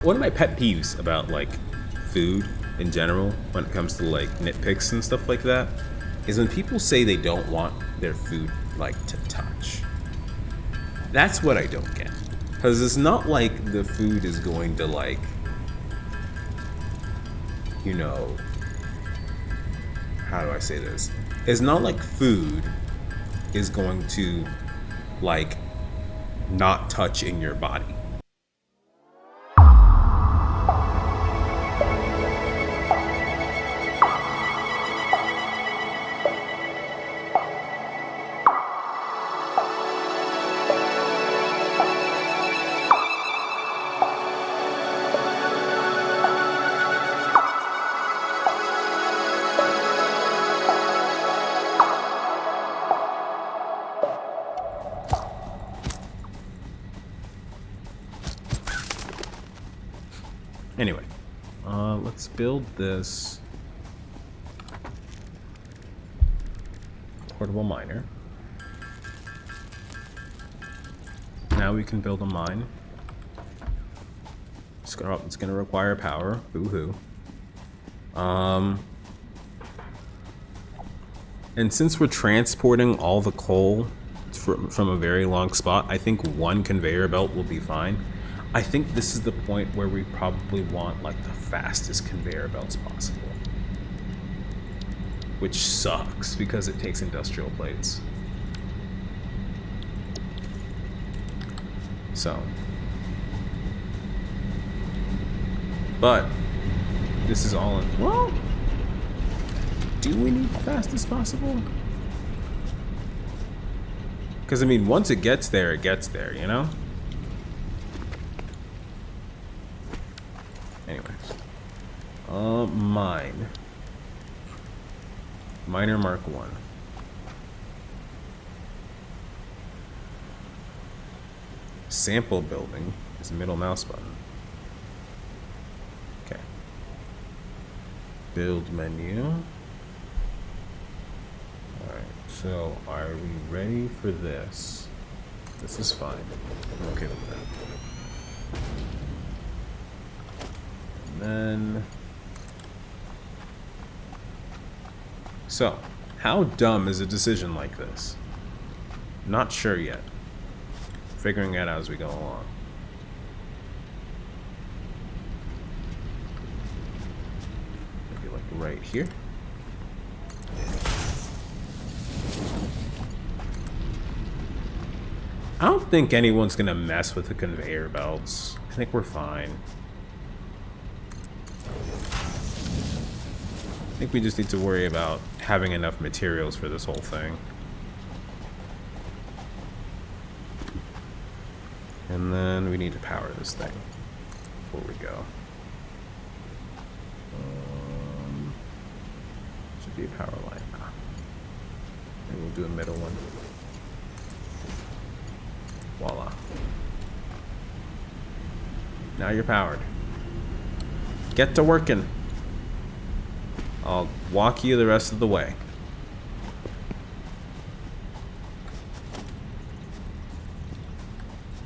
One of my pet peeves about like food in general, when it comes to like nitpicks and stuff like that, is when people say they don't want their food like to touch. That's what I don't get. Because it's not like the food is going to like, you know, how do I say this? It's not like food is going to like not touch in your body. Anyway, let's build this portable miner. Now we can build a mine. It's gonna require power. Boo-hoo. And since we're transporting all the coal from a very long spot, I think one conveyor belt will be fine. I think this is the point where we probably want like the fastest conveyor belts possible. Which sucks because it takes industrial plates. So. But this is all in. Well, do we need the fastest possible? Because I mean, once it gets there, you know? Anyway. Mine. Miner Mark 1. Sample building is the middle mouse button. Okay. Build menu. Alright, so are we ready for this? This is fine. I'm okay with that. Then, so how dumb is a decision like this? Not sure yet. Figuring it out as we go along. Maybe like right here. I don't think anyone's gonna mess with the conveyor belts. I think we're fine. I think we just need to worry about having enough materials for this whole thing. And then we need to power this thing before we go. Should be a power line. Maybe we'll do a middle one. Voila. Now you're powered. Get to working. I'll walk you the rest of the way.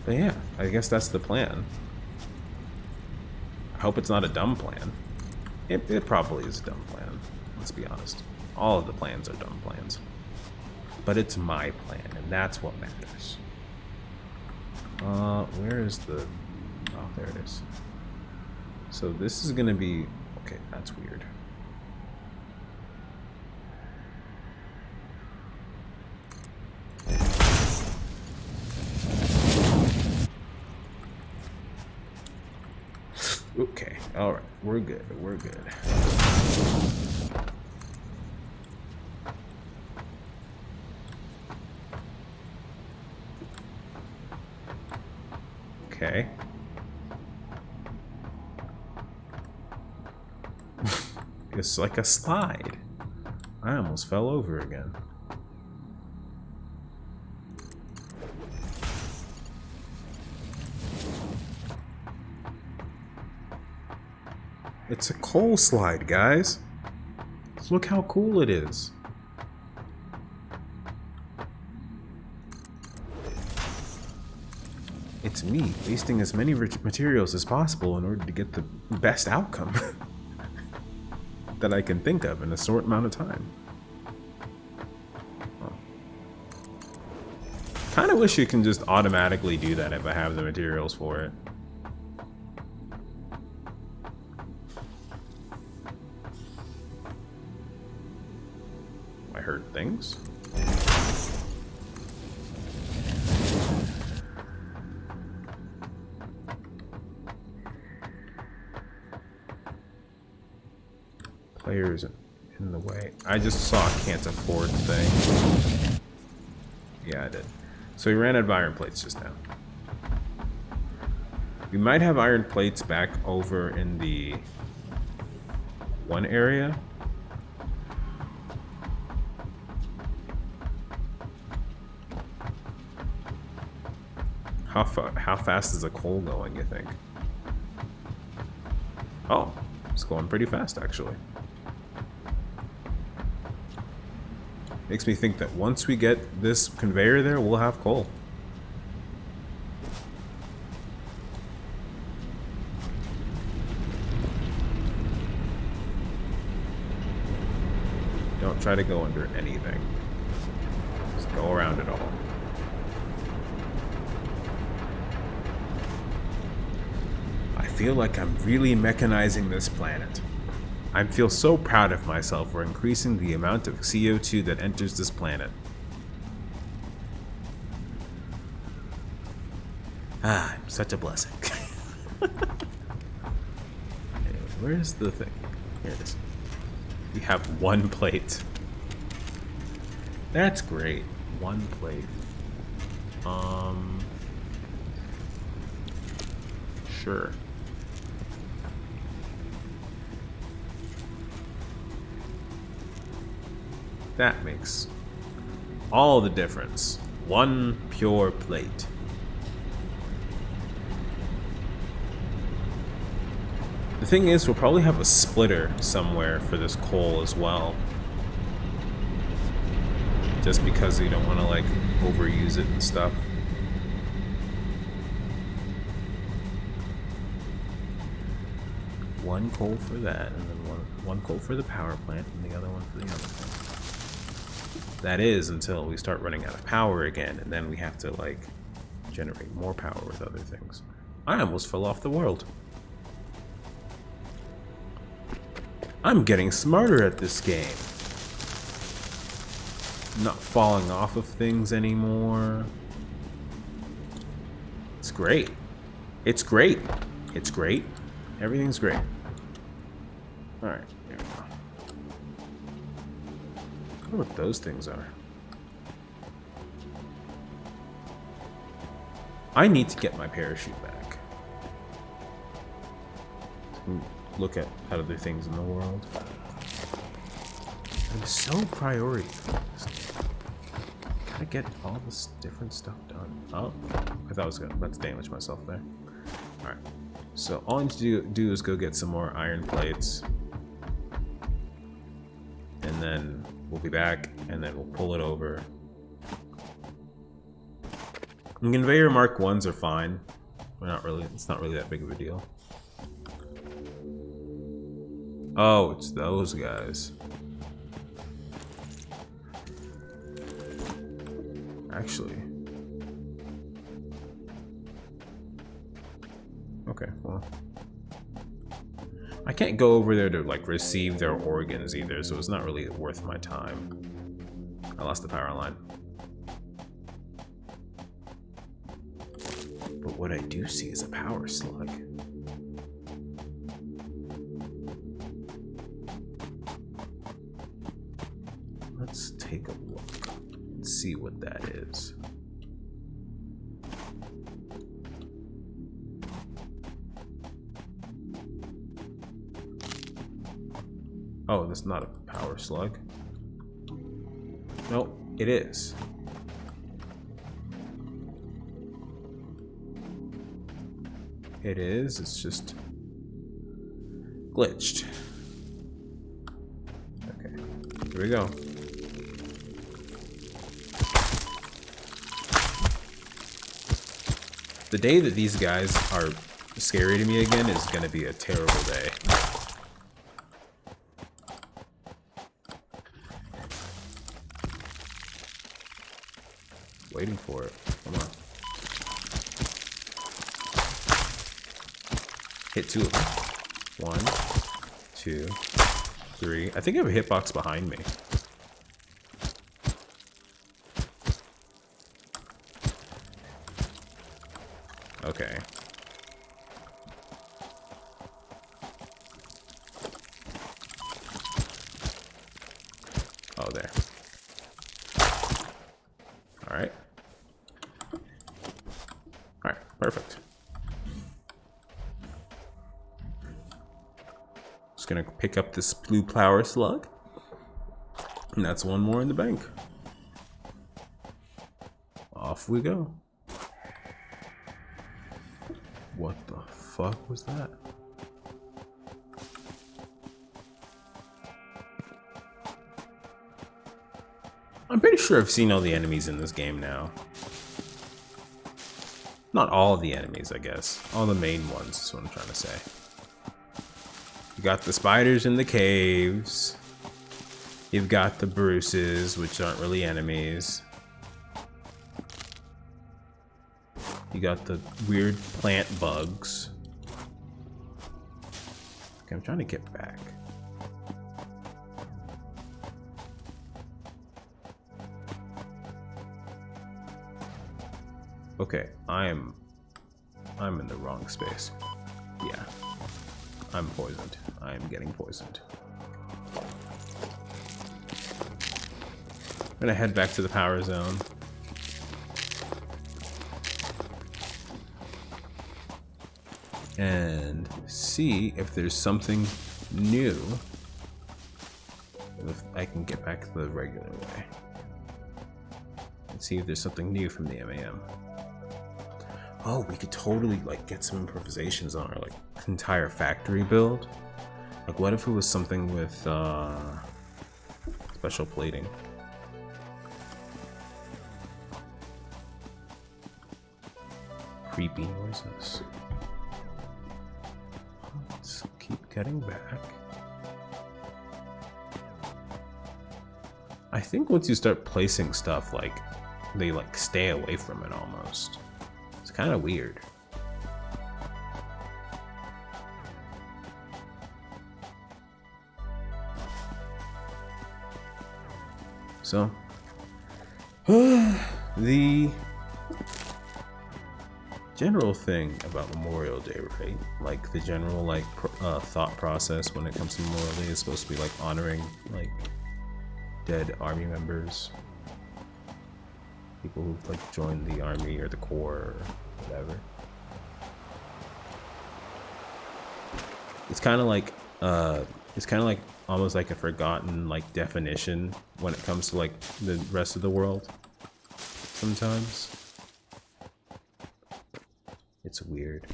But yeah, I guess that's the plan. I hope it's not a dumb plan. It probably is a dumb plan, let's be honest. All of the plans are dumb plans. But it's my plan, and that's what matters. Where is the... Oh, there it is. So this is gonna be... Okay, that's weird. Okay, alright, we're good, we're good. Okay. It's like a slide. I almost fell over again. It's a coal slide, guys. Look how cool it is. to me, wasting as many rich materials as possible in order to get the best outcome that I can think of in a short amount of time. Kind of wish you can just automatically do that if I have the materials for it. I heard things. Players in the way. I just saw a can't afford thing. Yeah, I did. So we ran out of iron plates just now. We might have iron plates back over in the one area. How fast is the coal going, you think? Oh, it's going pretty fast, actually. Makes me think that once we get this conveyor there, we'll have coal. Don't try to go under anything. Just go around it all. I feel like I'm really mechanizing this planet. I feel so proud of myself for increasing the amount of CO2 that enters this planet. Ah, I'm such a blessing. Anyway, where's the thing? Here it is. We have one plate. That's great. One plate. Sure. That makes all the difference. One pure plate. The thing is, we'll probably have a splitter somewhere for this coal as well. Just because you don't want to, like, overuse it and stuff. One coal for that, and then one coal for the power plant, and the other one for the other thing. That is until we start running out of power again, and then we have to, like, generate more power with other things. I almost fell off the world. I'm getting smarter at this game. Not falling off of things anymore. It's great. It's great. It's great. Everything's great. Alright, here we go. I wonder what those things are. I need to get my parachute back. Look at other things in the world. I'm so priority focused. Gotta get all this different stuff done. Oh, I thought I was gonna let's damage myself there. Alright. So all I need to do is go get some more iron plates. And then we'll be back, and then we'll pull it over. And conveyor Mark 1s are fine. It's not really that big of a deal. Oh, it's those guys. Actually. Okay, well. I can't go over there to, like, receive their organs either, so it's not really worth my time. I lost the power line. But what I do see is a power slug. Let's take a look and see what that is. Oh, that's not a power slug. Nope, it is. It is, it's just glitched. Okay, here we go. The day that these guys are scary to me again is gonna be a terrible day. Waiting for it. Come on. Hit 2 of them. 1, 2, 3. I think I have a hitbox behind me. Okay. Oh, there. All right. All right, perfect. Just gonna pick up this blue power slug. And that's one more in the bank. Off we go. What the fuck was that? I'm pretty sure I've seen all the enemies in this game now. Not all of the enemies, I guess. All the main ones is what I'm trying to say. You got the spiders in the caves. You've got the Bruces, which aren't really enemies. You got the weird plant bugs. Okay, I'm trying to get back. Okay, I'm in the wrong space. Yeah. I'm poisoned. I am getting poisoned. I'm gonna head back to the power zone. And see if there's something new. If I can get back the regular way. And see if there's something new from the MAM. Oh, we could totally like get some improvisations on our like entire factory build. Like what if it was something with special plating? Creepy noises. Let's keep getting back. I think once you start placing stuff, like they like stay away from it almost. It's kind of weird. So, the general thing about Memorial Day, right? Like the general like thought process when it comes to Memorial Day is supposed to be like honoring like dead army members, people who've like joined the army or the corps or whatever. It's kind of like almost like a forgotten like definition when it comes to like the rest of the world sometimes. It's weird.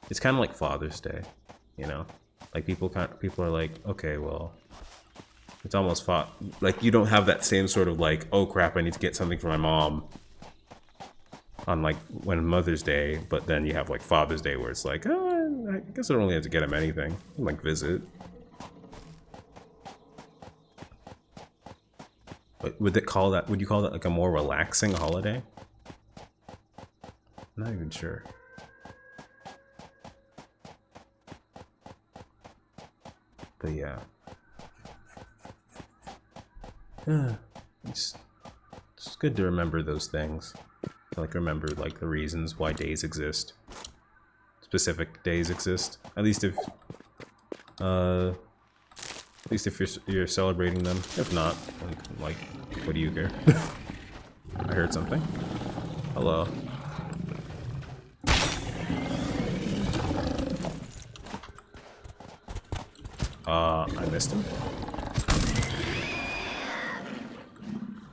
It's kind of like Father's Day, you know? Like people are like, okay, well, it's almost like you don't have that same sort of like, oh crap, I need to get something for my mom on like when Mother's Day, but then you have like Father's Day where it's like, oh, I guess I don't really have to get him anything, like visit. But would you call that like a more relaxing holiday? I'm not even sure. But yeah. It's good to remember those things. Like remember like the reasons why days exist. Specific days exist. At least if you're celebrating them. If not, like what do you care? I heard something. Hello. I missed him.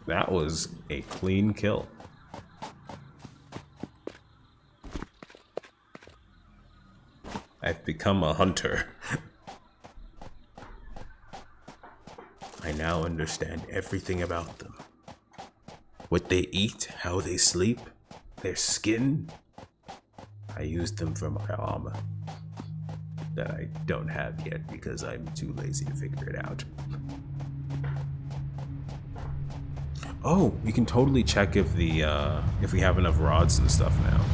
That was a clean kill. I've become a hunter. I now understand everything about them. What they eat, how they sleep, their skin, I used them for my armor that I don't have yet because I'm too lazy to figure it out. Oh, we can totally check if we have enough rods and stuff now.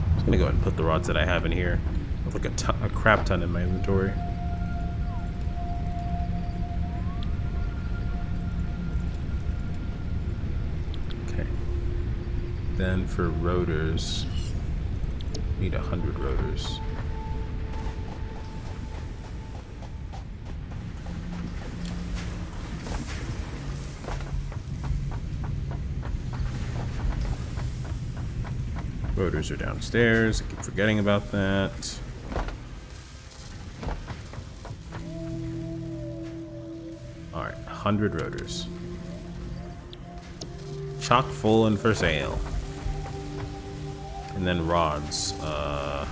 I'm just gonna go ahead and put the rods that I have in here. I have like a crap ton in my inventory. Okay. Then for rotors, we need 100 rotors. Rotors are downstairs. I keep forgetting about that. Alright, 100 rotors. Chock full and for sale. And then rods. I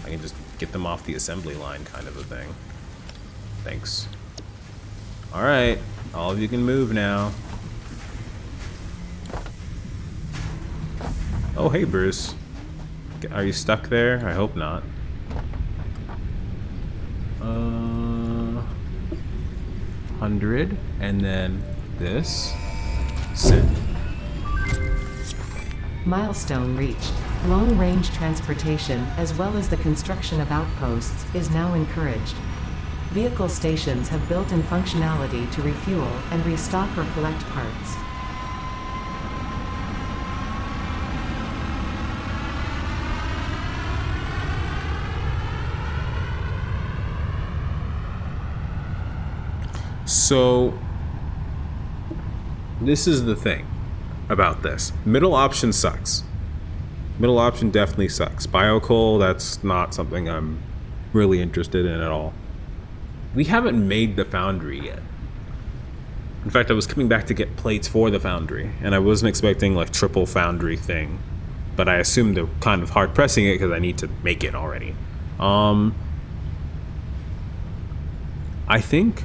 can just get them off the assembly line kind of a thing. Thanks. Alright, all of you can move now. Oh, hey, Bruce. Are you stuck there? I hope not. 100, and then this. Send. Milestone reached. Long-range transportation, as well as the construction of outposts, is now encouraged. Vehicle stations have built-in functionality to refuel and restock or collect parts. So, this is the thing about this. Middle option sucks. Middle option definitely sucks. Biocoal, that's not something I'm really interested in at all. We haven't made the foundry yet. In fact, I was coming back to get plates for the foundry, and I wasn't expecting like triple foundry thing, but I assumed they're kind of hard pressing it because I need to make it already. I think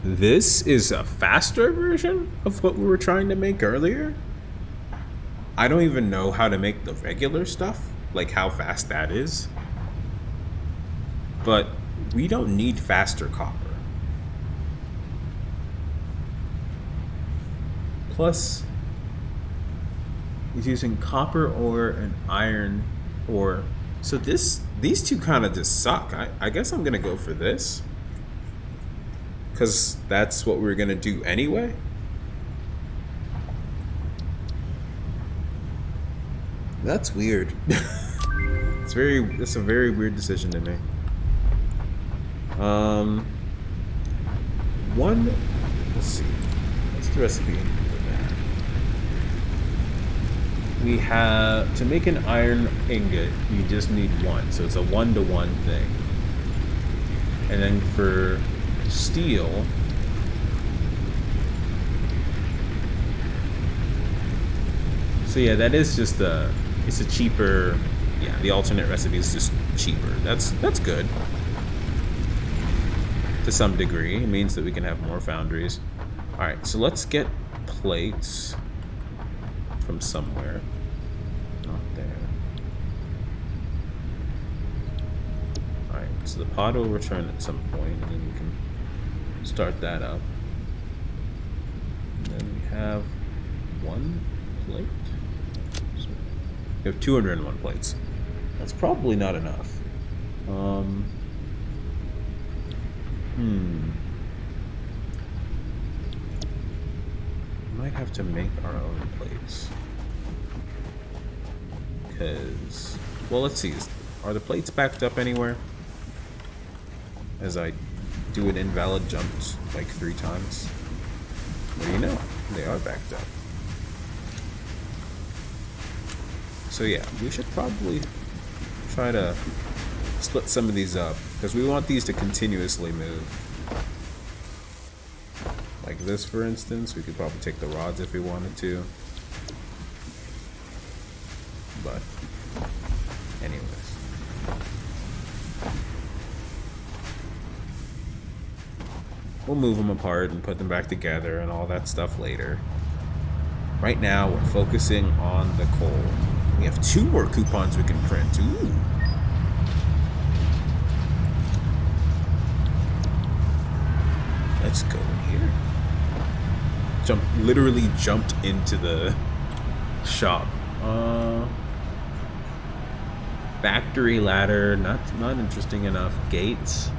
this is a faster version of what we were trying to make earlier. I don't even know how to make the regular stuff, like how fast that is. But we don't need faster copper. Plus, he's using copper ore and iron ore. So these two kind of just suck. I guess I'm gonna go for this. Because that's what we're gonna do anyway. That's weird. It's a very weird decision to make. Let's see. What's the recipe for that? We have, to make an iron ingot, you just need one. So it's a 1-to-1 thing. And then for steel, so yeah, that is just it's a cheaper, yeah, the alternate recipe is just cheaper. That's good to some degree. It means that we can have more foundries. All right, so let's get plates from somewhere. Not there. All right, so the pod will return at some point, and then we can start that up. And then we have one plate. So we have 201 plates. That's probably not enough. Might have to make our own plates. Because, well, let's see. Are the plates backed up anywhere? As I do an invalid jump like 3 times. What do you know? They are backed up. So yeah, we should probably try to split some of these up, because we want these to continuously move. Like this, for instance, we could probably take the rods if we wanted to. But, anyways. We'll move them apart and put them back together and all that stuff later. Right now, we're focusing on the coal. We have 2 more coupons we can print. Ooh. Let's go in here. Literally jumped into the shop. Factory ladder, not interesting enough. Gates,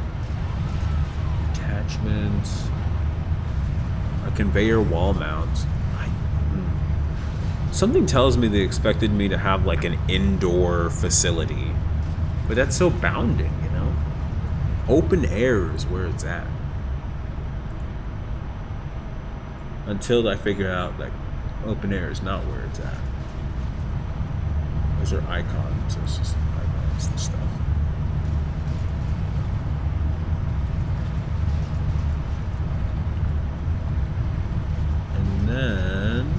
attachments, a conveyor wall mount. Something tells me they expected me to have like an indoor facility, but that's so bounding, you know? Open air is where it's at. Until I figure out that open air is not where it's at. Those are icons. It's just icons and stuff. And then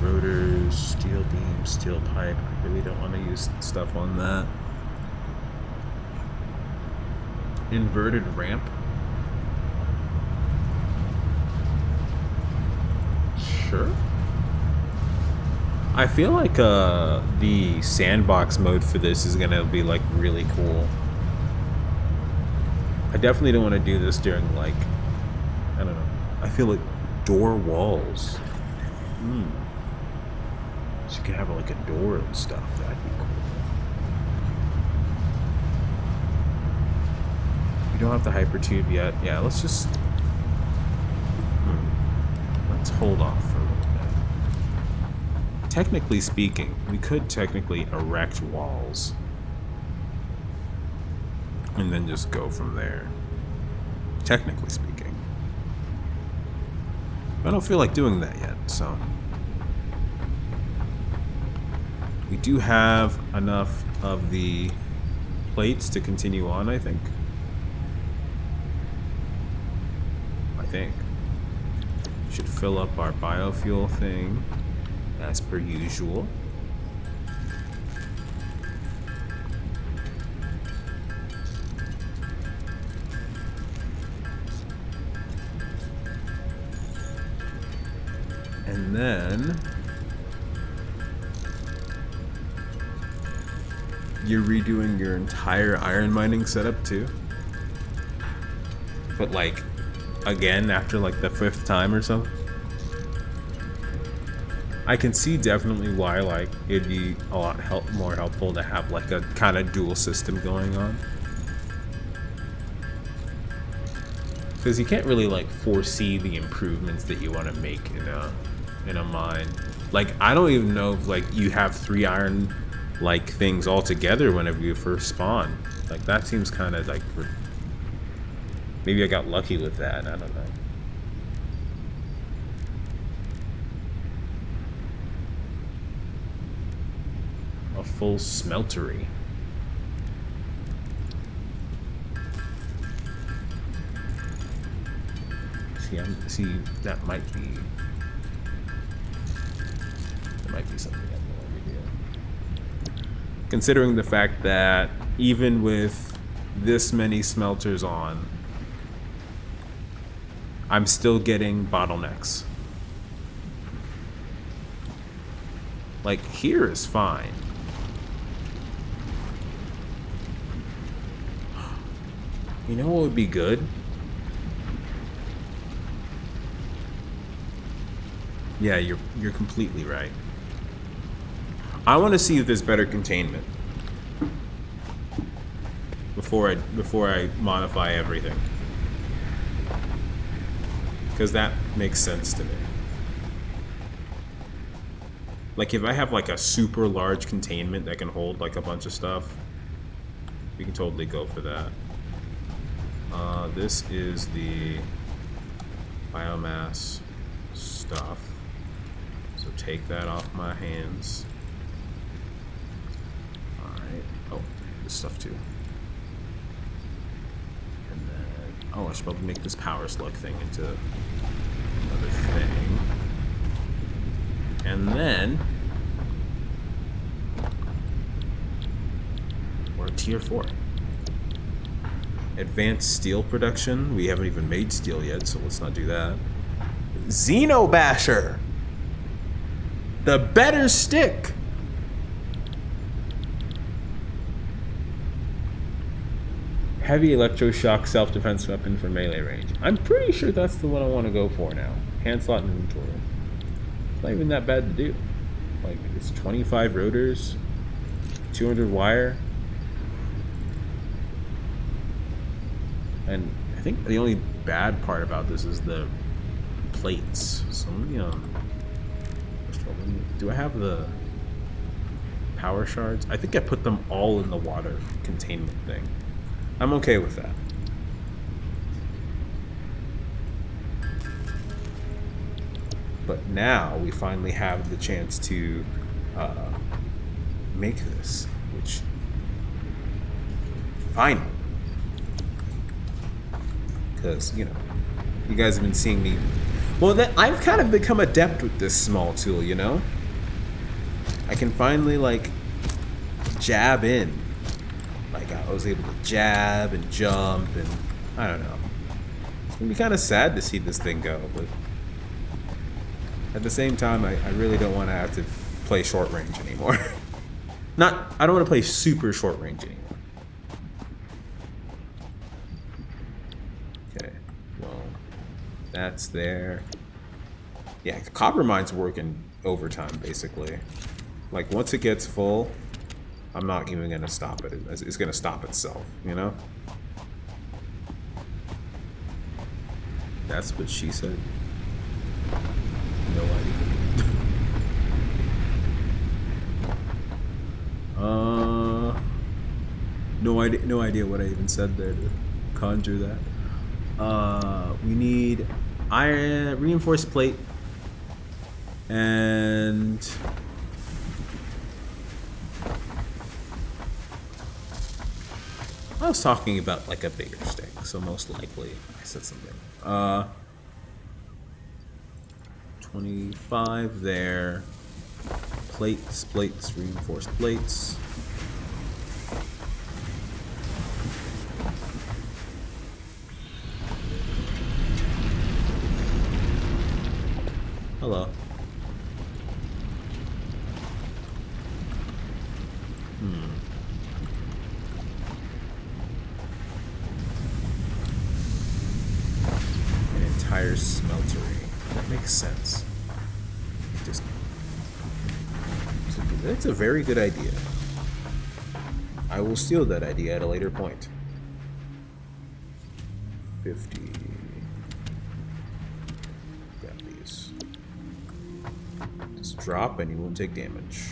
rotors, steel beams, steel pipe. I really don't want to use stuff on that. Inverted ramp. Sure. I feel like the sandbox mode for this is gonna be like really cool. I definitely don't want to do this during like, I don't know. I feel like door walls. So you can have like a door and stuff. That'd be cool. We don't have the hypertube yet. Yeah, let's just let's hold off for a little bit. Technically speaking, we could technically erect walls and then just go from there. Technically speaking. I don't feel like doing that yet, so. We do have enough of the plates to continue on, I think. Should fill up our biofuel thing as per usual. And then you're redoing your entire iron mining setup too? But like again after like the 5th time or so? I can see definitely why like it'd be a lot more helpful to have like a kind of dual system going on. Because you can't really like foresee the improvements that you want to make in a mine. Like I don't even know if like you have 3 iron like things all together whenever you first spawn. Like that seems kind of like, maybe I got lucky with that, I don't know. A full smeltery. See, that might be something I have no idea. Considering the fact that even with this many smelters on, I'm still getting bottlenecks. Like here is fine. You know what would be good? Yeah, you're completely right. I want to see if there's better containment before I modify everything, because that makes sense to me. Like if I have like a super large containment that can hold like a bunch of stuff, we can totally go for that. This is the biomass stuff, so take that off my hands. Alright, oh, this stuff too. And then, oh, I should probably make this power slug thing into another thing. And then we're at tier 4. Advanced steel production. We haven't even made steel yet, so let's not do that. Xeno Basher. The better stick. Heavy electroshock self-defense weapon for melee range. I'm pretty sure that's the one I want to go for now. Hand slot and inventory. It's not even that bad to do. Like, it's 25 rotors, 200 wire. And I think the only bad part about this is the plates. So let me, first of all, do I have the power shards? I think I put them all in the water containment thing. I'm okay with that. But now we finally have the chance to make this, which finally, because you know, you guys have been seeing me. Well, I've kind of become adept with this small tool. You know, I can finally like jab in. Like I was able to jab and jump, and I don't know. It's gonna be kind of sad to see this thing go, but at the same time, I really don't want to have to play short range anymore. I don't want to play super short range anymore. Okay, well, that's there. Yeah, the copper mine's working overtime, basically. Like, once it gets full, I'm not even going to stop it. It's going to stop itself, you know? That's what she said. No idea. No idea what I even said there to conjure that. We need iron reinforced plate and I was talking about like a bigger stick, so most likely I said something. 25 there. Plates, reinforced plates. Hello. An entire smeltery. That makes sense. That's a very good idea. I will steal that idea at a later point. 50. Grab these. Just drop and you won't take damage.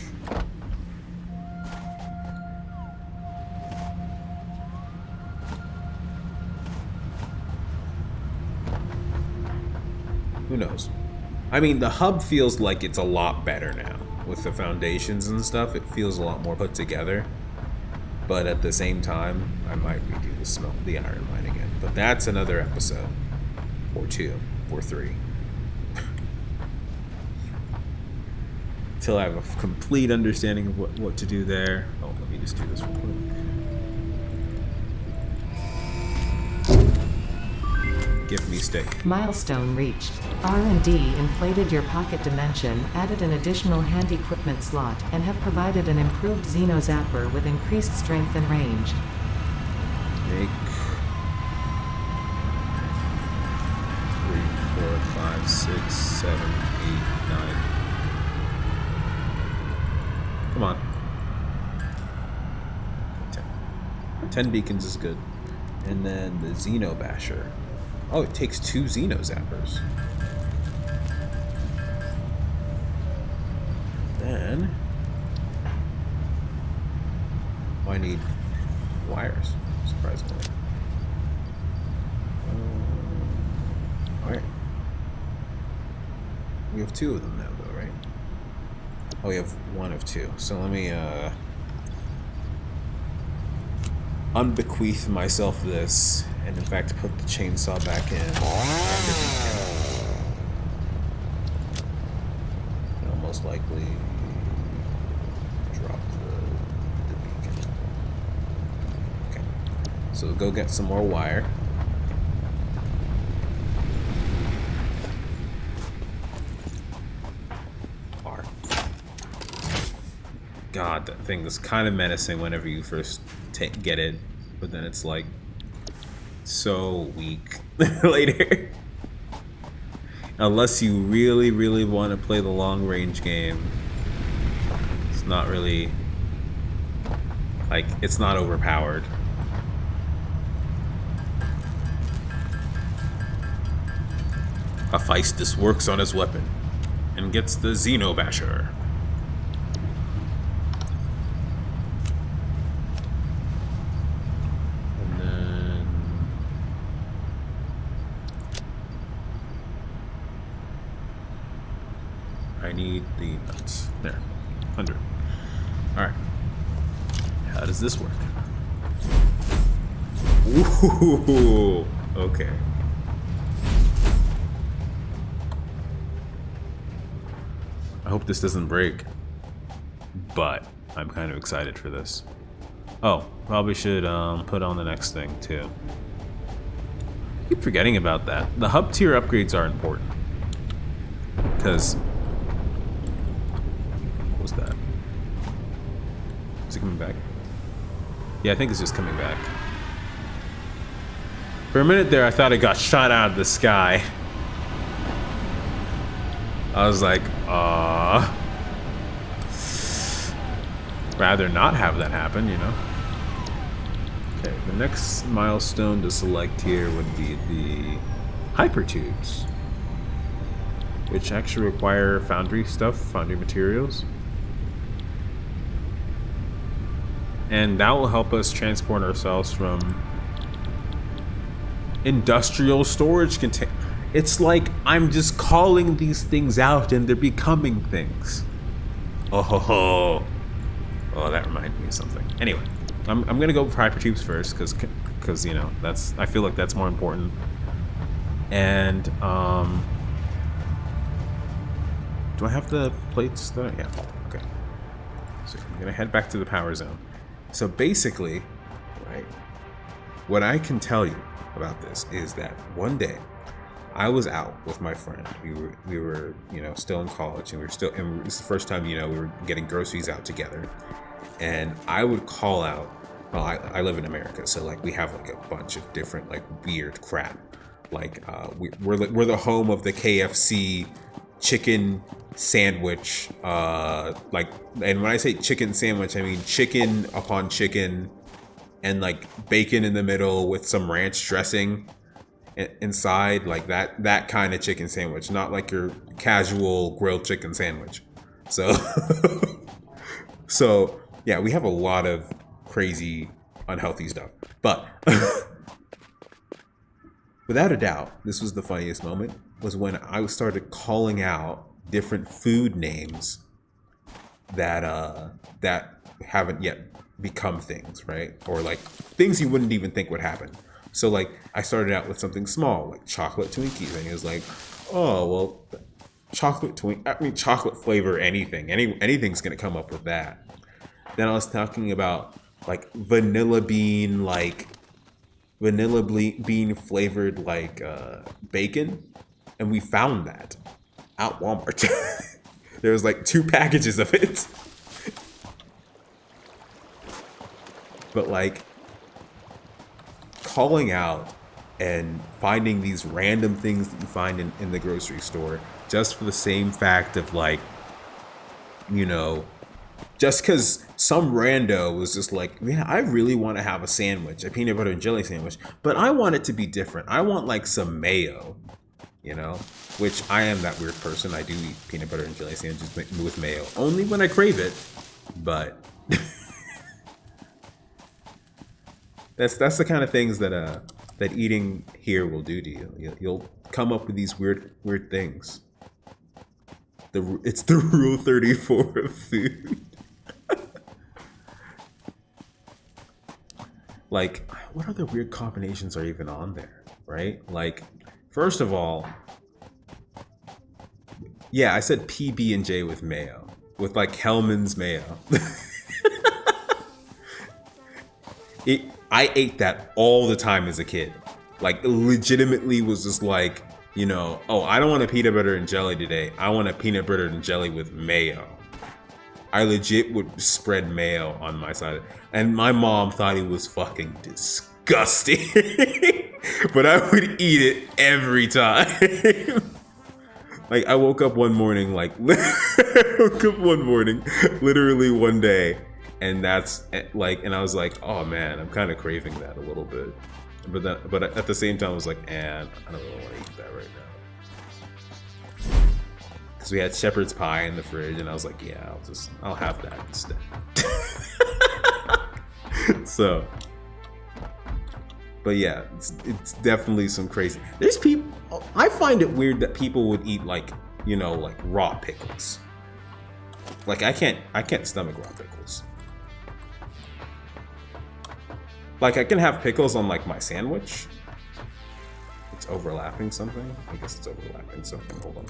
Who knows? I mean, the hub feels like it's a lot better now. With the foundations and stuff, it feels a lot more put together. But at the same time, I might redo the iron mine again. But that's another episode. Or 2. Or 3. Till I have a complete understanding of what to do there. Oh, let me just do this real quick. Give me stick. Milestone reached. R&D inflated your pocket dimension, added an additional hand equipment slot, and have provided an improved Xeno Zapper with increased strength and range. Make 3, 4, 5, 6, 7, 8, 9. Come on. 10. 10 beacons is good. And then the Xeno Basher. Oh, it takes 2 Xeno Zappers. Then I need wires, surprisingly. Alright. We have 2 of them now, though, right? Oh, we have 1 of 2. So let me unbequeath myself this, and in fact put the chainsaw back in. And I'll most likely drop the beacon. Okay. So we'll go get some more wire. god, that thing is kind of menacing whenever you first get it, but then it's like so weak later. Unless you really, really want to play the long range game, it's not really, like, it's not overpowered. Hephaestus works on his weapon and gets the Xenobasher. And then I need the nuts. There. 100. Alright. How does this work? Ooh, okay. I hope this doesn't break, but I'm kind of excited for this. Oh, probably should put on the next thing too. I keep forgetting about that. The hub tier upgrades are important because what was that? Is it coming back? Yeah, I think it's just coming back. For a minute there, I thought it got shot out of the sky. I was like, rather not have that happen, you know? Okay, the next milestone to select here would be the hypertubes, which actually require foundry stuff, foundry materials. And that will help us transport ourselves from industrial storage container. It's like I'm just calling these things out and they're becoming things. Oh, that reminded me of something. Anyway, I'm gonna go for hypertubes first because you know I feel like that's more important. And do I have the plates there? Yeah. Okay. So I'm gonna head back to the power zone. So basically, right, what I can tell you about this is that one day I was out with my friend. We were you know still in college, and it was the first time we were getting groceries out together. And I would call out. Well, I live in America, so like we have like a bunch of different like weird crap. Like we're the home of the KFC chicken sandwich. Like, and when I say chicken sandwich, I mean chicken upon chicken, and like bacon in the middle with some ranch dressing inside, like that kind of chicken sandwich, not like your casual grilled chicken sandwich. So so yeah, we have a lot of crazy unhealthy stuff, but without a doubt, this was the funniest moment, was when I started calling out different food names that haven't yet become things, right? Or like things you wouldn't even think would happen. So like I started out with something small, like chocolate Twinkies, and he was like, "Oh well, chocolate flavor anything's gonna come up with that." Then I was talking about like vanilla bean flavored like bacon, and we found that at Walmart. There was like 2 packages of it. But like calling out and finding these random things that you find in the grocery store just for the same fact of like, just because some rando was just like, man, I really want to have a sandwich, a peanut butter and jelly sandwich, but I want it to be different. I want like some mayo, which I am that weird person. I do eat peanut butter and jelly sandwiches with mayo only when I crave it, but that's the kind of things that eating here will do to you. You'll come up with these weird things. It's the rule 34 of food. Like, what other weird combinations are even on there, right? Like, first of all, yeah, I said PB&J with mayo, with like Hellman's mayo. I ate that all the time as a kid. Like, legitimately was just like, oh, I don't want a peanut butter and jelly today. I want a peanut butter and jelly with mayo. I legit would spread mayo on my side. And my mom thought it was fucking disgusting. But I would eat it every time. Like, I woke up one morning, literally one day, and that's like, and I was like, oh man, I'm kind of craving that a little bit. But at the same time, I was like, and I don't really want to eat that right now. Because we had shepherd's pie in the fridge, and I was like, yeah, I'll have that instead. So, but yeah, it's definitely some crazy. There's people. I find it weird that people would eat like raw pickles. Like I can't stomach raw pickles. Like I can have pickles on like my sandwich. It's overlapping something. I guess it's overlapping something. Hold on.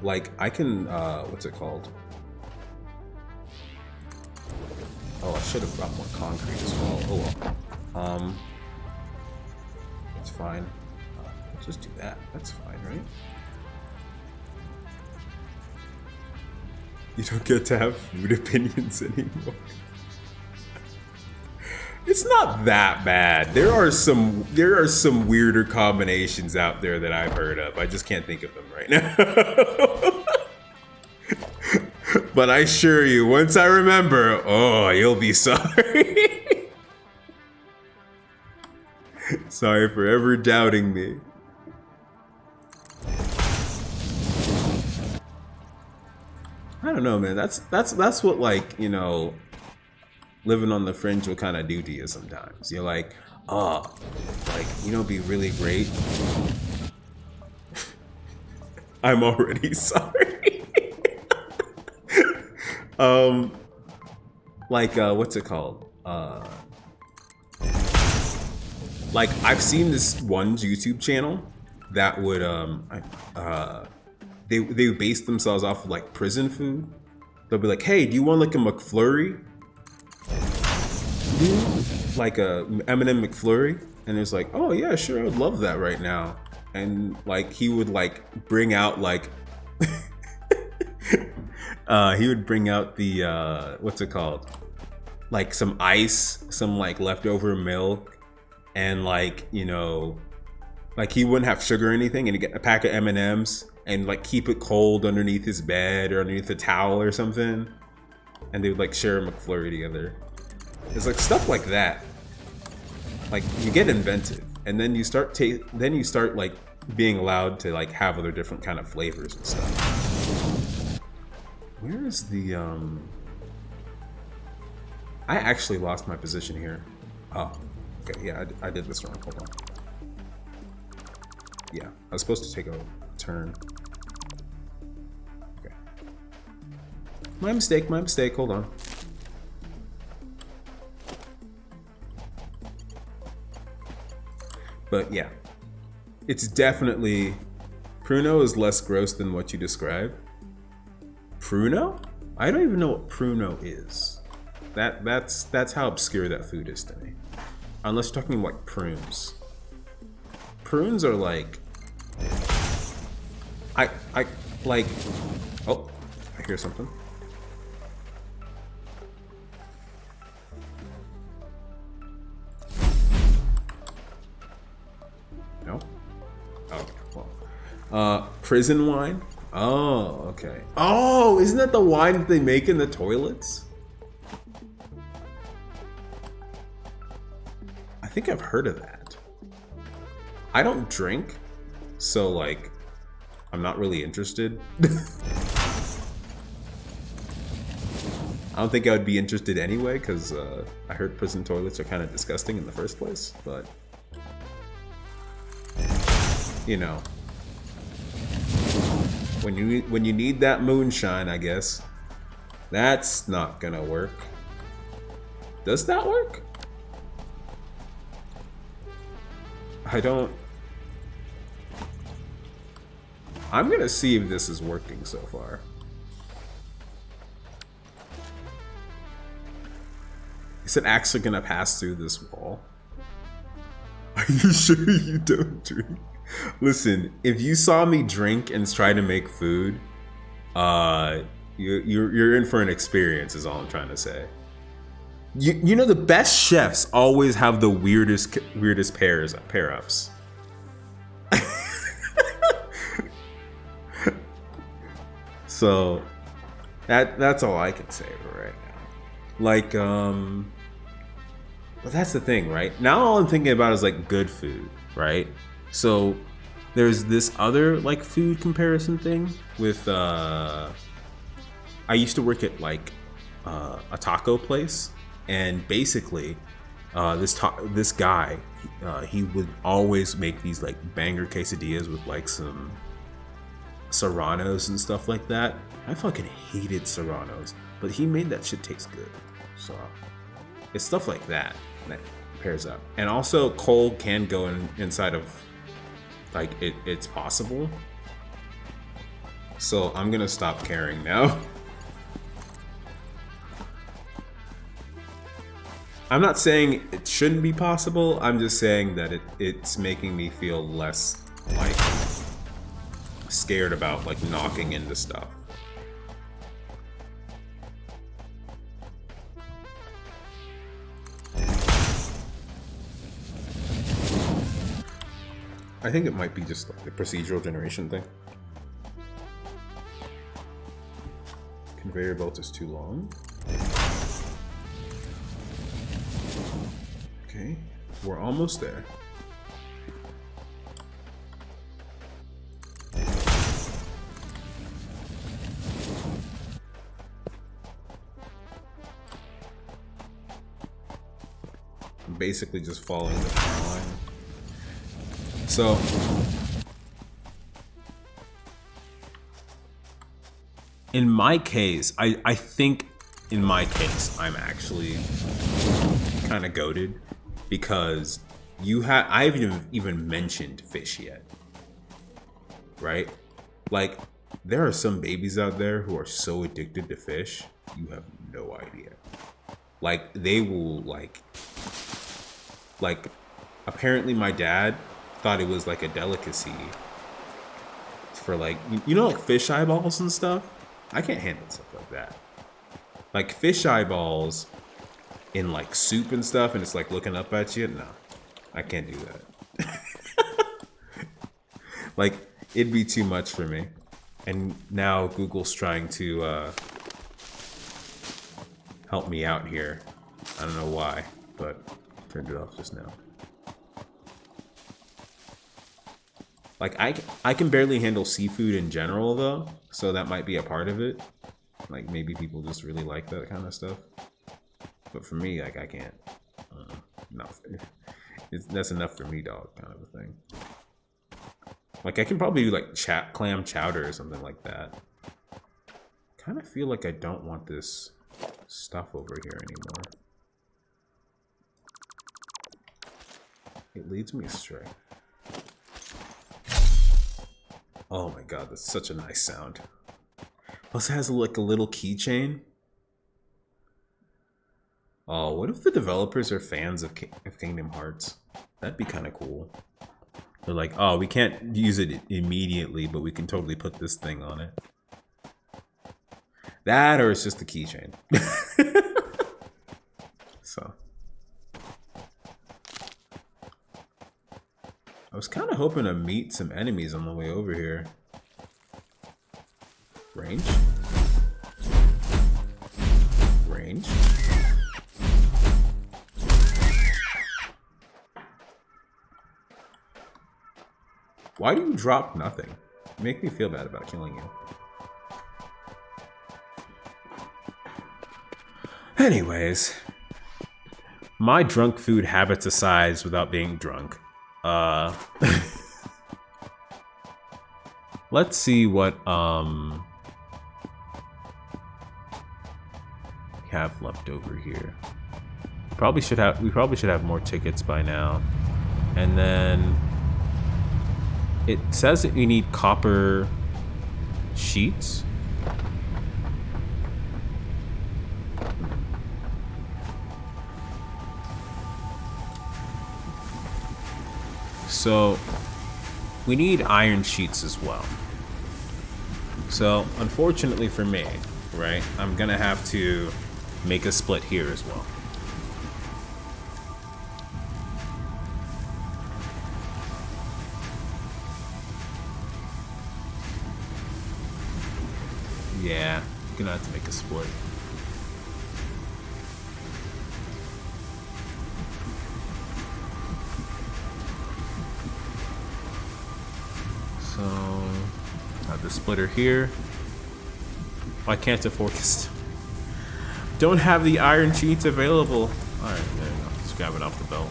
Like I can what's it called? Oh, I should have brought more concrete as well. Oh well. It's fine. Let's just do that. That's fine, right? You don't get to have food opinions anymore. It's not that bad. There are some weirder combinations out there that I've heard of. I just can't think of them right now. But I assure you, once I remember, oh, you'll be sorry. Sorry for ever doubting me. I don't know, man. That's what, like, living on the fringe will kind of do to you sometimes. You're like, oh, like, it'd be really great. I'm already sorry. What's it called? Like I've seen this one YouTube channel that would they would base themselves off of like prison food. They'll be like, hey, do you want like a McFlurry? Like a M&M McFlurry? And it's like, oh yeah, sure, I would love that right now. And like he would like bring out like he would bring out the what's it called? Like some ice, some like leftover milk, and like like he wouldn't have sugar or anything, and he'd get a pack of M&Ms and like keep it cold underneath his bed or underneath a towel or something, and they would like share a McFlurry together. It's like stuff like that. Like you get inventive, and then you start like being allowed to like have other different kind of flavors and stuff. Where is the I actually lost my position here. Oh, okay, yeah, I did this wrong. Hold on. Yeah, I was supposed to take a turn. Okay. My mistake, hold on. But yeah, it's definitely, pruno is less gross than what you described. Pruno? I don't even know what pruno is. That's how obscure that food is to me. Unless you're talking like prunes. Prunes are like, I like, oh, I hear something. No? Oh, well. Prison wine? Oh, okay. Oh, isn't that the wine that they make in the toilets? I think I've heard of that. I don't drink, so like, I'm not really interested. I don't think I would be interested anyway, because I heard prison toilets are kind of disgusting in the first place, but when you need that moonshine, I guess that's not gonna work. Does that work? I'm gonna see if this is working so far. Is it actually gonna pass through this wall? Are you sure you don't drink? Listen, if you saw me drink and try to make food, you're in for an experience. Is all I'm trying to say. You know the best chefs always have the weirdest pair ups. So that's all I can say for right now. Like, but that's the thing, right? Now all I'm thinking about is like good food, right? So there's this other like food comparison thing with I used to work at like a taco place, and basically this guy he would always make these like banger quesadillas with like some serranos and stuff like that. I fucking hated serranos, but he made that shit taste good. So it's stuff like that that pairs up. And also cold can go inside of like it's possible. So I'm gonna stop caring now. I'm not saying it shouldn't be possible. I'm just saying that it's making me feel less like scared about like knocking into stuff. I think it might be just like the procedural generation thing. Conveyor belt is too long. Okay, we're almost there. I'm basically just following the timeline. So, in my case, I think in my case, I'm actually kind of goated because I haven't even mentioned fish yet, right? Like, there are some babies out there who are so addicted to fish, you have no idea. Like, they will like apparently my dad thought it was like a delicacy for like, you know, like fish eyeballs and stuff. I can't handle stuff like that. Like fish eyeballs in like soup and stuff, and it's like looking up at you. No, I can't do that. Like it'd be too much for me. And now Google's trying to help me out here. I don't know why, but I turned it off just now. Like I can barely handle seafood in general though, so that might be a part of it. Like maybe people just really like that kind of stuff. But for me, like I can't. No, that's enough for me, dog. Kind of a thing. Like I can probably do like clam chowder or something like that. Kind of feel like I don't want this stuff over here anymore. It leads me astray. Oh my god, that's such a nice sound. Plus it has like a little keychain. Oh, what if the developers are fans of Kingdom Hearts? That'd be kind of cool. They're like, oh, we can't use it immediately, but we can totally put this thing on it. That, or it's just a keychain. So. I was kind of hoping to meet some enemies on the way over here. Range. Range. Why do you drop nothing? You make me feel bad about killing you. Anyways. My drunk food habits aside without being drunk. Let's see what we have left over here. We probably should have more tickets by now. And then it says that we need copper sheets. So we need iron sheets as well. So, unfortunately for me, right, I'm gonna have to make a split here as well. Yeah, gonna have to make a split. So, have the splitter here. I can't afford this. Don't have the iron sheets available. Alright, there you go. Just grab it off the belt.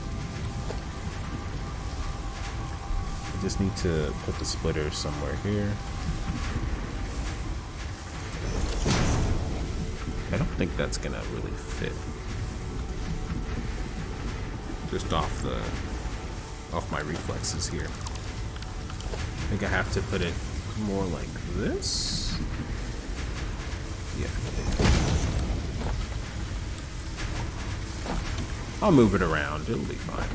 I just need to put the splitter somewhere here. I don't think that's gonna really fit. Just off my reflexes here. I think I have to put it more like this. Yeah. I'll move it around. It'll be fine.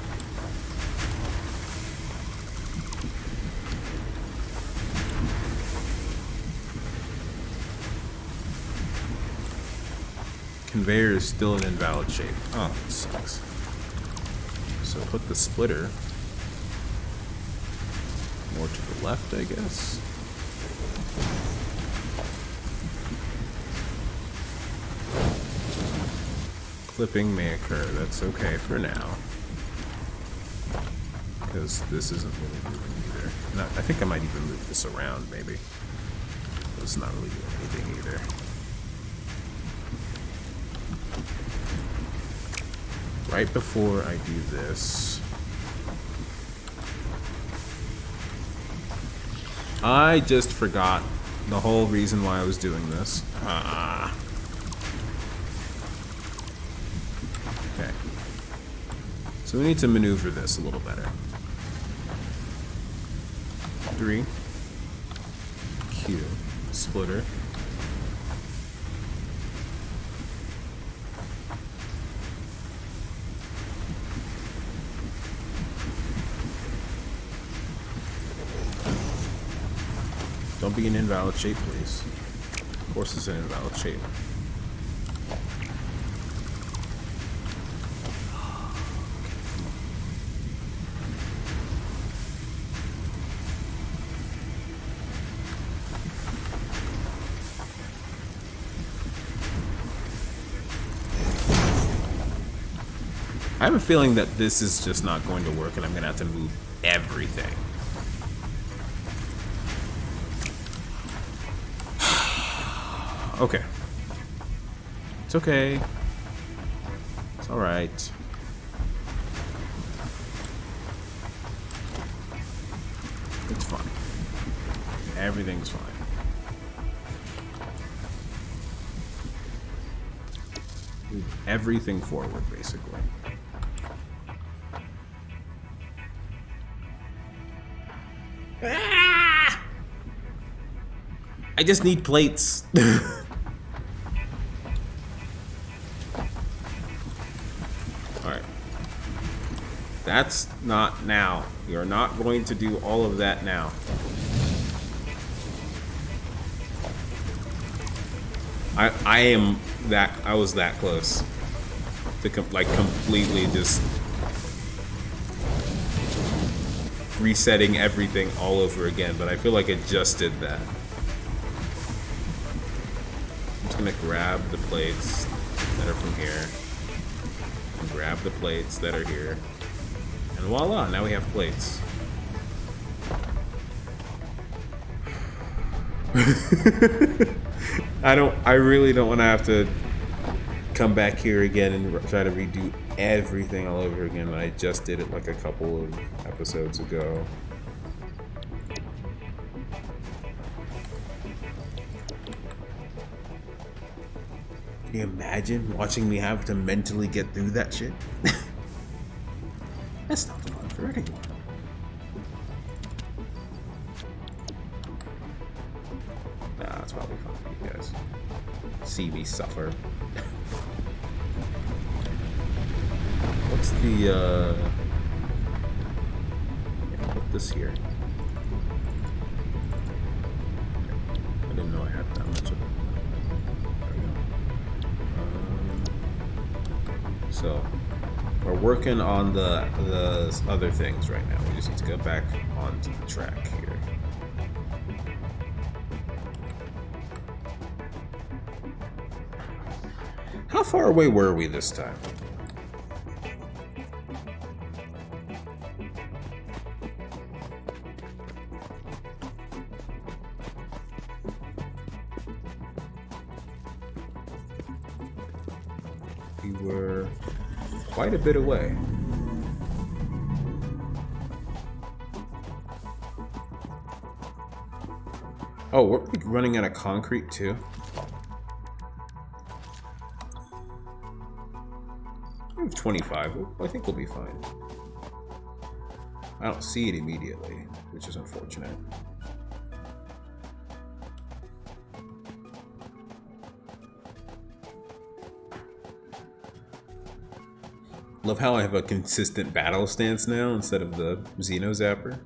Conveyor is still in invalid shape. Oh, that sucks. So put the splitter more to the left, I guess. Clipping may occur. That's okay for now. Because this isn't really moving either. No, I think I might even move this around, maybe. It's not really doing anything either. Right before I do this, I just forgot the whole reason why I was doing this. Okay. So we need to maneuver this a little better. 3. Q. Splitter. Don't be in invalid shape, please. Of course it's in invalid shape. I have a feeling that this is just not going to work and I'm going to have to move everything. Okay. It's okay. It's alright. It's fine. Everything's fine. Move everything forward, basically. Ah! I just need plates. Alright. That's not now. You're not going to do all of that now. I was that close to completely just resetting everything all over again, but I feel like it just did that. I'm just gonna grab the plates that are from here and grab the plates that are here, and voila, now we have plates. I really don't want to have to come back here again and try to redo everything all over again, but I just did it like a couple of episodes ago. Can you imagine watching me have to mentally get through that shit? That's not fun for anyone. Nah, it's probably fun for you guys. See me suffer. What's the, yeah, put this here. even know I had that much of it. There we go. So we're working on the other things right now. We just need to go back onto the track here. How far away were we this time? We were quite a bit away. Oh, we're running out of concrete too? We have 25. I think we'll be fine. I don't see it immediately, which is unfortunate. Love how I have a consistent battle stance now instead of the Xeno Zapper.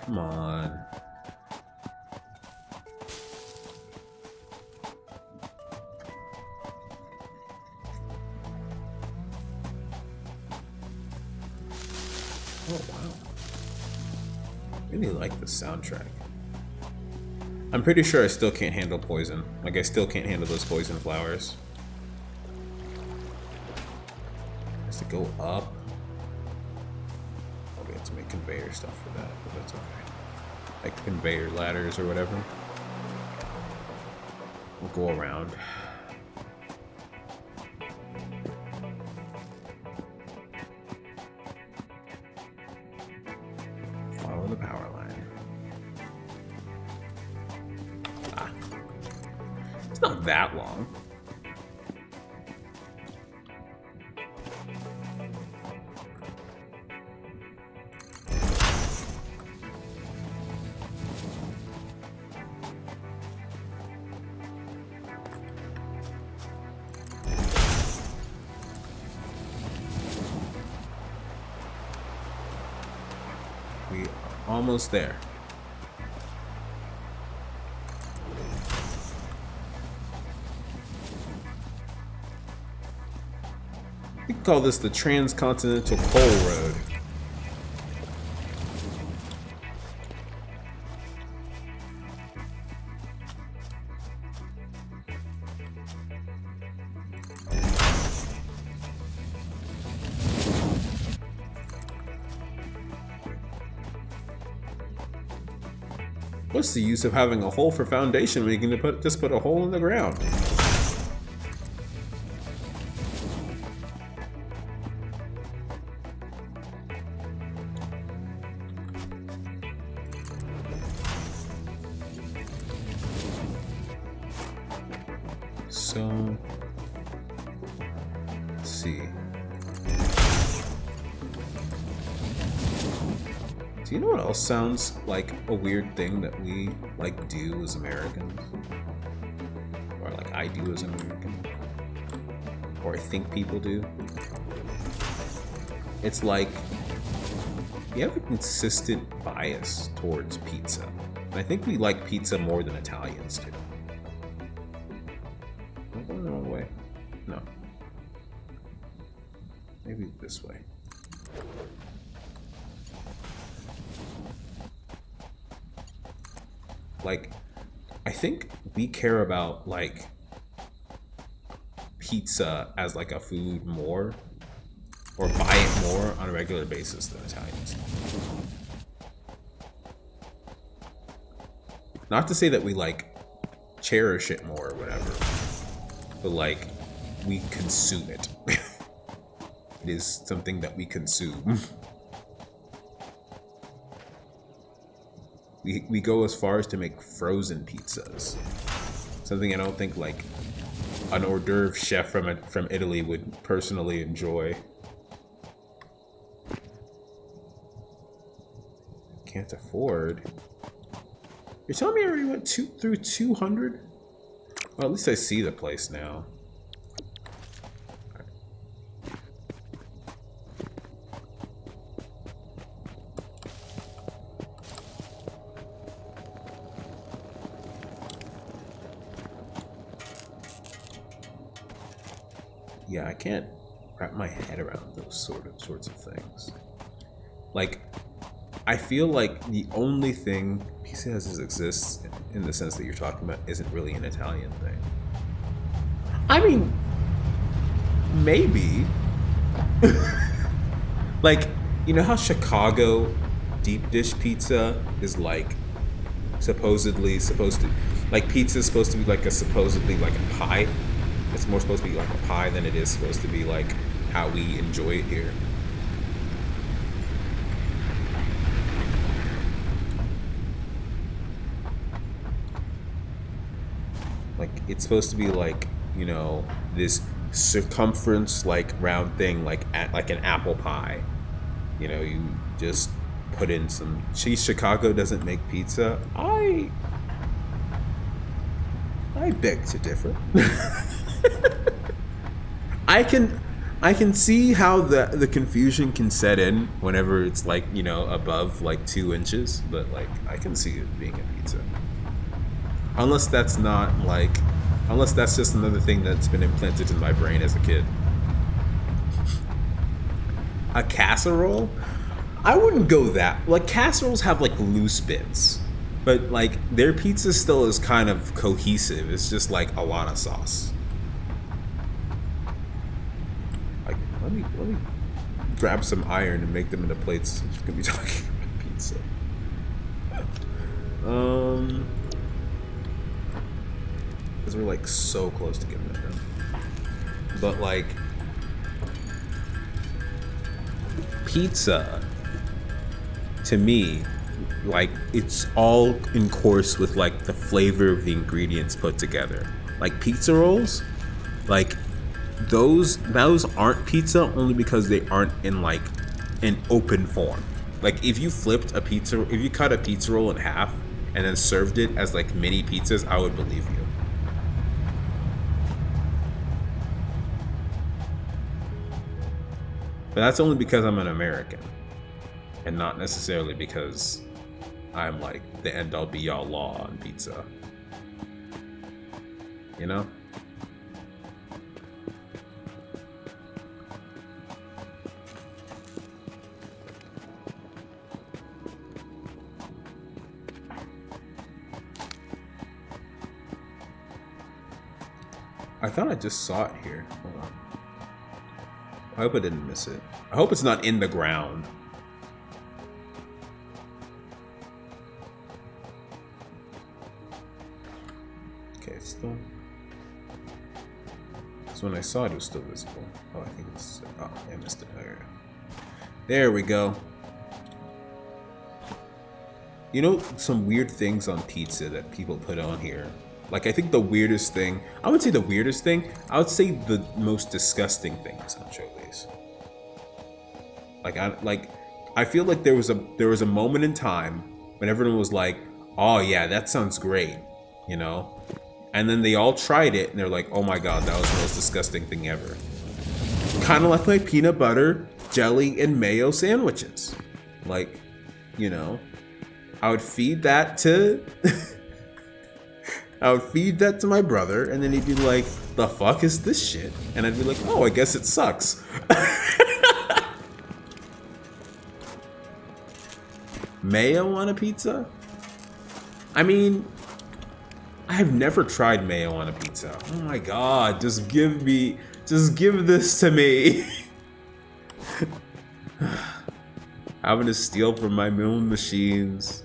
Come on. Oh, wow. Really like the soundtrack. I'm pretty sure I still can't handle poison. Like, I still can't handle those poison flowers. Has to go up. I'll get to make conveyor stuff for that, but that's okay. Like conveyor ladders or whatever. We'll go around. Follow the power line. Ah. It's not that long. We are almost there. We can call this the Transcontinental Coal Road. What's the use of having a hole for foundation when you can just put a hole in the ground? So, let's see. Do you know what else sounds like a weird thing that we like do as Americans? Or like I do as an American? Or I think people do? It's like we have a consistent bias towards pizza. And I think we like pizza more than Italians do. Am I going the wrong way? No. Maybe this way. Like, I think we care about, like, pizza as, like, a food more, or buy it more on a regular basis than Italians. Not to say that we, like, cherish it more or whatever, but, like, we consume it. It is something that we consume. We go as far as to make frozen pizzas. Something I don't think like an hors d'oeuvre chef from Italy would personally enjoy. Can't afford. You're telling me I already went through 200? Well, at least I see the place now. Yeah, I can't wrap my head around those sorts of things. Like, I feel like the only thing pizza has exists in the sense that you're talking about isn't really an Italian thing. I mean, maybe. Like, you know how Chicago deep dish pizza is like supposedly supposed to, like, pizza is supposed to be like a supposedly like a pie. It's more supposed to be like a pie than it is supposed to be like how we enjoy it here. Like, it's supposed to be like, you know, this circumference like round thing like like an apple pie. You know, you just put in some cheese. Chicago doesn't make pizza. I beg to differ. I can see how the confusion can set in whenever it's like, you know, above like 2 inches, but like I can see it being a pizza. Unless that's just another thing that's been implanted in my brain as a kid. A casserole? I wouldn't go that. Like, casseroles have like loose bits, but like their pizza still is kind of cohesive. It's just like a lot of sauce. Like, let me grab some iron and make them into plates since we're gonna be talking about pizza. Because we're like so close to getting it done. But like, pizza to me, like, it's all in course with like the flavor of the ingredients put together. Like pizza rolls, like those aren't pizza only because they aren't in like an open form. Like, if you cut a pizza roll in half and then served it as like mini pizzas, I would believe you. But that's only because I'm an American, and not necessarily because I'm like the end-all be-all law on pizza. You know? I thought I just saw it here. Hold on. I hope I didn't miss it. I hope it's not in the ground. Okay, it's still... Because when I saw it, it was still visible. Oh, I think it's... Oh, I missed it. There we go. You know, some weird things on pizza that people put on here. Like, I think the weirdest thing... I would say the weirdest thing. I would say the most disgusting thing is anchovies. I feel like there was a moment in time when everyone was like, "Oh yeah, that sounds great," you know, and then they all tried it and they're like, "Oh my god, that was the most disgusting thing ever." Kind of like my peanut butter, jelly, and mayo sandwiches. Like, you know, I would feed that to my brother, and then he'd be like, "The fuck is this shit?" And I'd be like, "Oh, I guess it sucks." Mayo on a pizza? I mean, I've never tried mayo on a pizza. Oh my god, just give this to me. Having to steal from my own machines.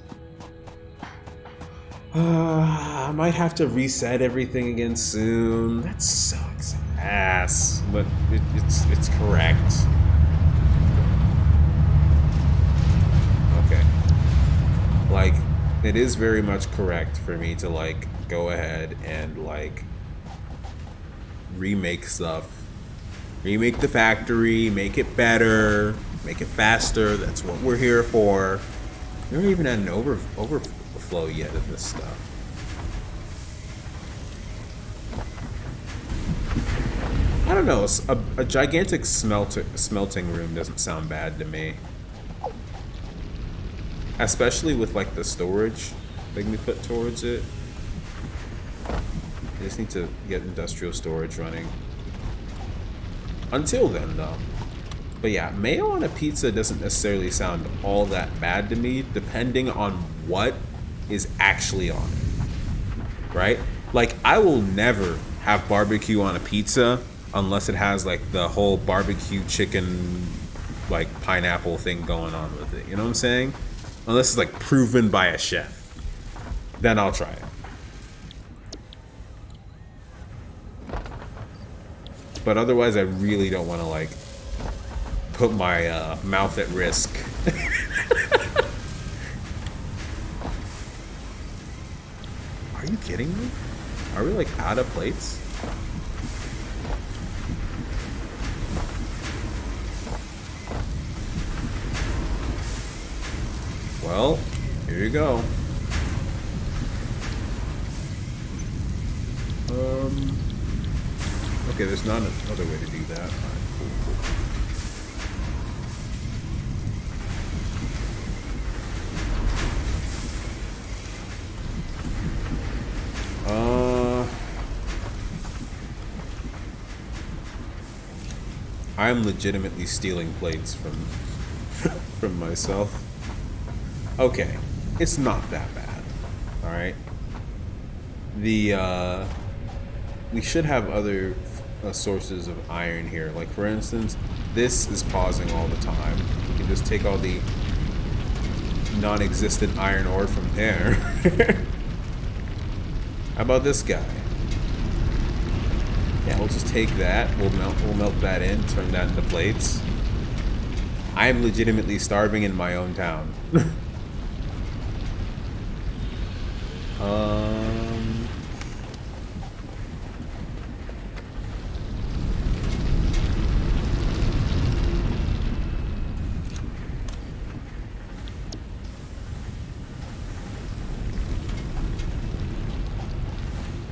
I might have to reset everything again soon. That sucks ass, but it's correct. Okay. Like, it is very much correct for me to like go ahead and like remake stuff. Remake the factory, make it better, make it faster. That's what we're here for. We don't even had an overflow yet of this stuff. I don't know. A gigantic smelting room doesn't sound bad to me. Especially with like the storage they can be put towards it. You just need to get industrial storage running. Until then, though. But yeah, mayo on a pizza doesn't necessarily sound all that bad to me, depending on what is actually on it. Right? Like, I will never have barbecue on a pizza unless it has like the whole barbecue chicken, like pineapple thing going on with it. You know what I'm saying? Unless it's like proven by a chef. Then I'll try it. But otherwise, I really don't want to like put my mouth at risk. Are you kidding me? Are we like out of plates? Well, here you go. Okay, there's not another way to do that. All right, cool. I'm legitimately stealing plates from myself. Okay, it's not that bad. All right. We should have other sources of iron here. Like for instance, this is pausing all the time. We can just take all the non-existent iron ore from there. How about this guy? Yeah, we'll just take that. We'll melt that in, turn that into plates. I am legitimately starving in my own town.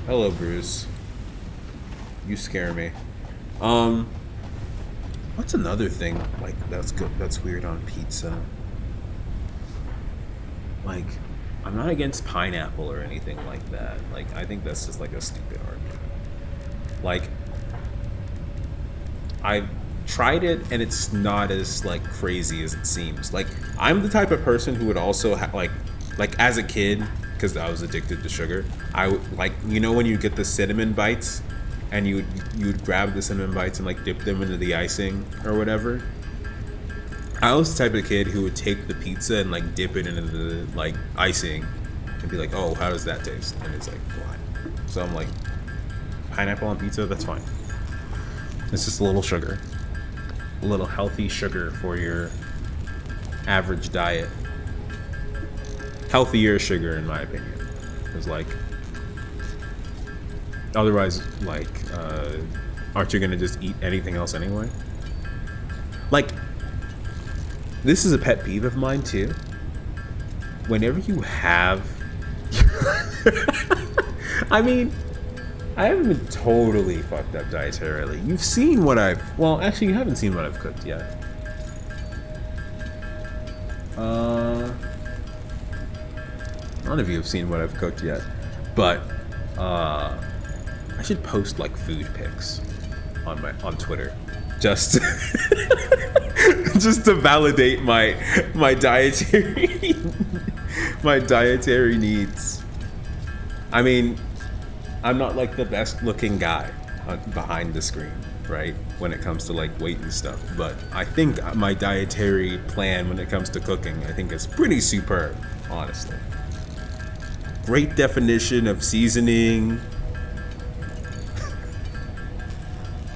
Hello, Bruce. You scare me. What's another thing like that's good? That's weird on pizza. Like, I'm not against pineapple or anything like that. Like, I think that's just like a stupid argument. Like, I've tried it and it's not as like crazy as it seems. Like, I'm the type of person who would also like as a kid, because I was addicted to sugar, I would like, you know, when you get the cinnamon bites and you would grab the cinnamon bites and like dip them into the icing or whatever. I was the type of kid who would take the pizza and like dip it into the like icing and be like, oh, how does that taste? And it's like, what? So I'm like, pineapple on pizza, that's fine. It's just a little sugar. A little healthy sugar for your average diet. Healthier sugar, in my opinion. Because like, otherwise, like, aren't you gonna just eat anything else anyway? Like, this is a pet peeve of mine too. Whenever you have, I mean, I haven't been totally fucked up dietarily. You've seen what well, actually, you haven't seen what I've cooked yet. None of you have seen what I've cooked yet, but I should post like food pics on Twitter, just just to validate my dietary my dietary needs. I mean, I'm not like the best looking guy behind the screen, right? When it comes to like weight and stuff, but I think my dietary plan when it comes to cooking, I think is pretty superb, honestly. Great definition of seasoning.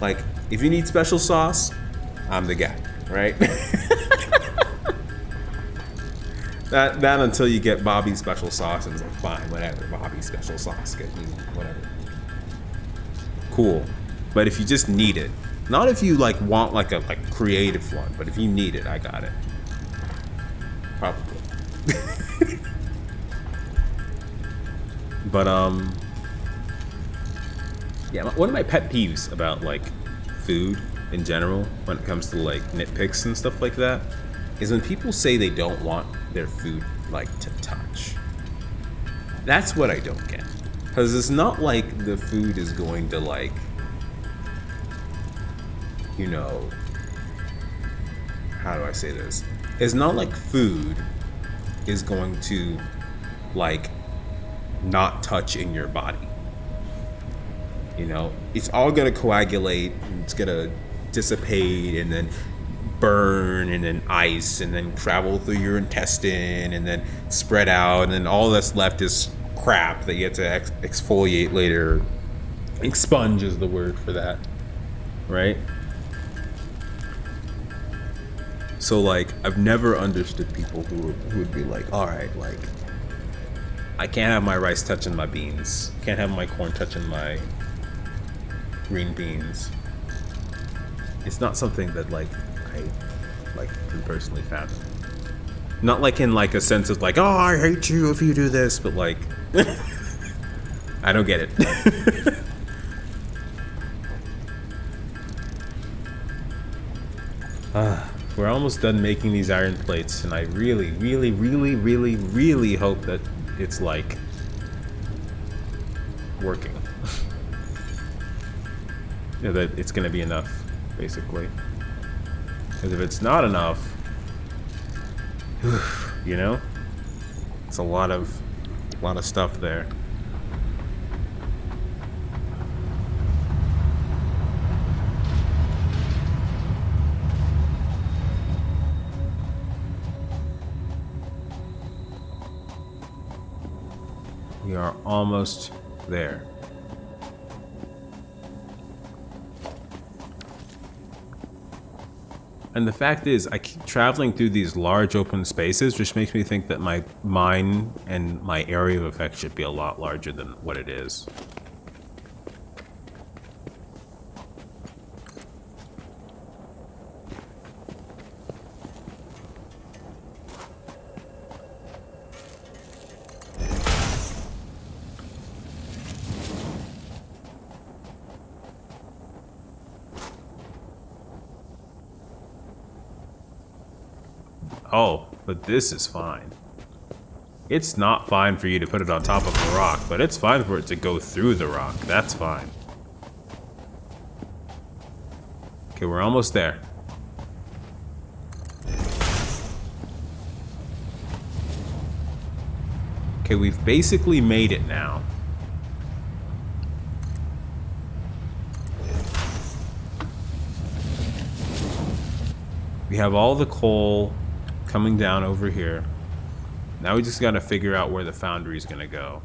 Like, if you need special sauce, I'm the guy, right? that until you get Bobby's special sauce, and it's like, fine, whatever. Bobby's special sauce, get me, whatever. Cool. But if you just need it, not if you like want like a creative one, but if you need it, I got it. Probably. But yeah, one of my pet peeves about like food in general, when it comes to like nitpicks and stuff like that, is when people say they don't want their food like to touch. That's what I don't get. Because it's not like the food is going to like, you know, how do I say this? It's not like food is going to like not touch in your body. You know, it's all gonna coagulate, and it's gonna dissipate and then burn and then ice and then travel through your intestine and then spread out, and then all that's left is crap that you have to exfoliate later. Expunge is the word for that, right? So like, I've never understood people who would be like, all right, like, I can't have my rice touching my beans, can't have my corn touching my green beans. It's not something that like I like can personally fathom. Not like in like a sense of like, oh, I hate you if you do this, but like I don't get it. We're almost done making these iron plates, and I really, really, really, really, really hope that it's like working. Yeah, that it's gonna be enough, basically. Because if it's not enough, you know, it's a lot of stuff there. We are almost there. And the fact is, I keep traveling through these large open spaces, which makes me think that my mine and my area of effect should be a lot larger than what it is. Oh, but this is fine. It's not fine for you to put it on top of a rock, but it's fine for it to go through the rock. That's fine. Okay, we're almost there. Okay, we've basically made it now. We have all the coal coming down over here. Now we just gotta figure out where the foundry is gonna go.